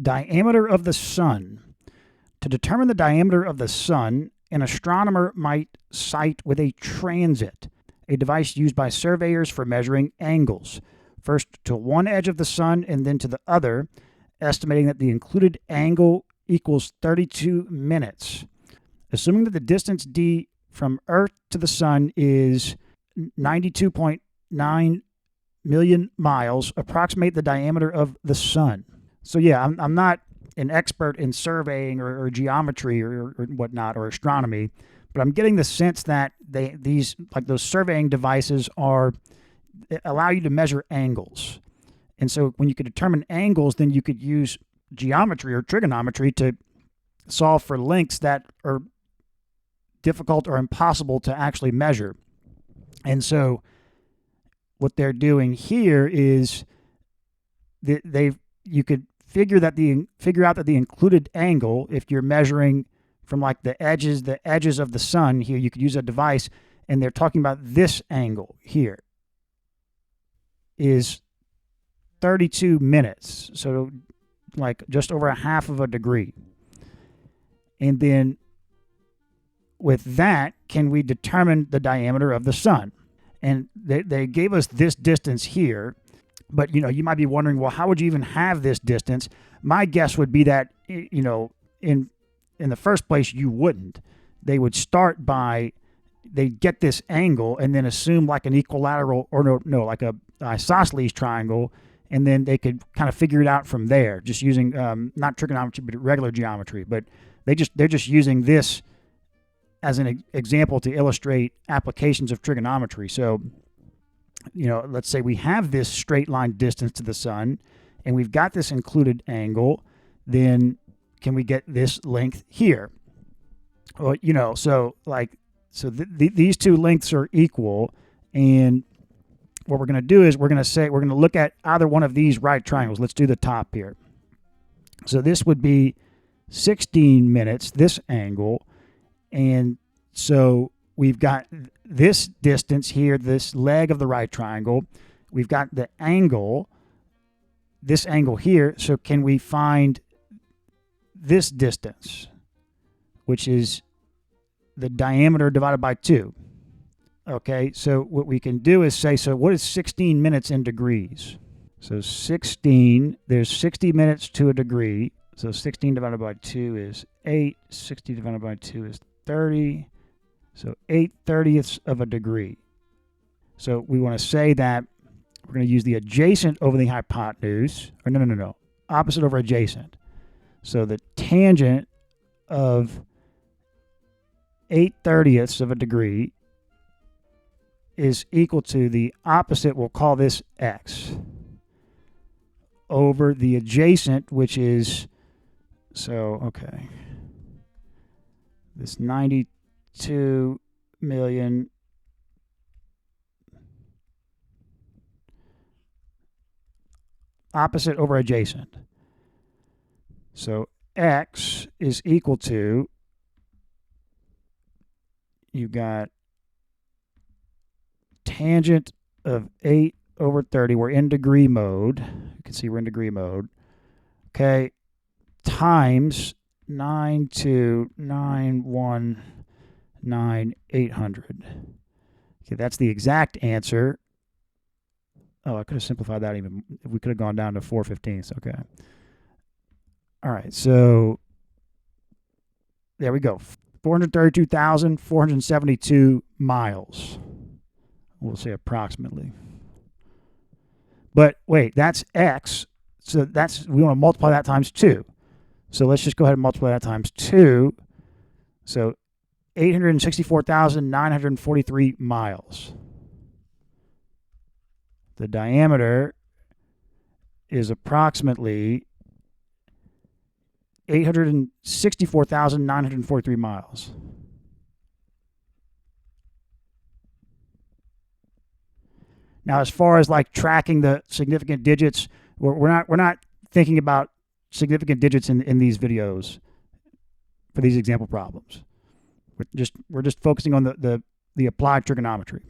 Diameter of the sun. To determine the diameter of the sun, an astronomer might sight with a transit, a device used by surveyors for measuring angles, first to one edge of the sun and then to the other, estimating that the included angle equals 32 minutes. Assuming that the distance d from Earth to the sun is 92.9 million miles, approximate the diameter of the sun. So yeah, I'm not an expert in surveying or geometry or whatnot, or astronomy, but I'm getting the sense that these like those surveying devices allow you to measure angles. And so when you could determine angles, then you could use geometry or trigonometry to solve for lengths that are difficult or impossible to actually measure. And so what they're doing here is you could figure out that the included angle, if you're measuring from like the edges of the sun here, you could use a device, and they're talking about this angle here is 32 minutes. So like just over a half of a degree. And then with that, can we determine the diameter of the sun? And they gave us this distance here, but you might be wondering, well, how would you even have this distance? My guess would be that in the first place you wouldn't. They would start by they'd get this angle and then assume like an equilateral or no like a isosceles triangle, and then they could kind of figure it out from there, just using not trigonometry but regular geometry. But they're just using this as an example to illustrate applications of trigonometry. So, let's say we have this straight line distance to the sun, and we've got this included angle, then can we get this length here? Well, these two lengths are equal, and what we're going to do is we're going to look at either one of these right triangles. Let's do the top here. So this would be 16 minutes, this angle. And so we've got this distance here, this leg of the right triangle. We've got the angle, this angle here. So can we find this distance, which is the diameter divided by 2? Okay, so what we can do is say, so what is 16 minutes in degrees? So 16, there's 60 minutes to a degree. So 16 divided by 2 is 8. 60 divided by 2 is 30. So 8/30ths of a degree. So we want to say that we're going to use the adjacent over the hypotenuse. Or no. Opposite over adjacent. So the tangent of 8/30ths of a degree is equal to the opposite, we'll call this x, over the adjacent, which is, this 92 million opposite over adjacent. So x is equal to, you got tangent of 8/30. We're in degree mode. You can see we're in degree mode. Okay, times 92919,800. Okay, that's the exact answer. Oh, I could have simplified that even. We could have gone down to 4/15. Okay. All right, so there we go. 432,472 miles. We'll say approximately. But wait, that's x. So we want to multiply that times 2. So let's just go ahead and multiply that times 2. So 864,943 miles. The diameter is approximately 864,943 miles. Now, as far as like tracking the significant digits, we're not thinking about significant digits in these videos for these example problems. We're just focusing on the applied trigonometry.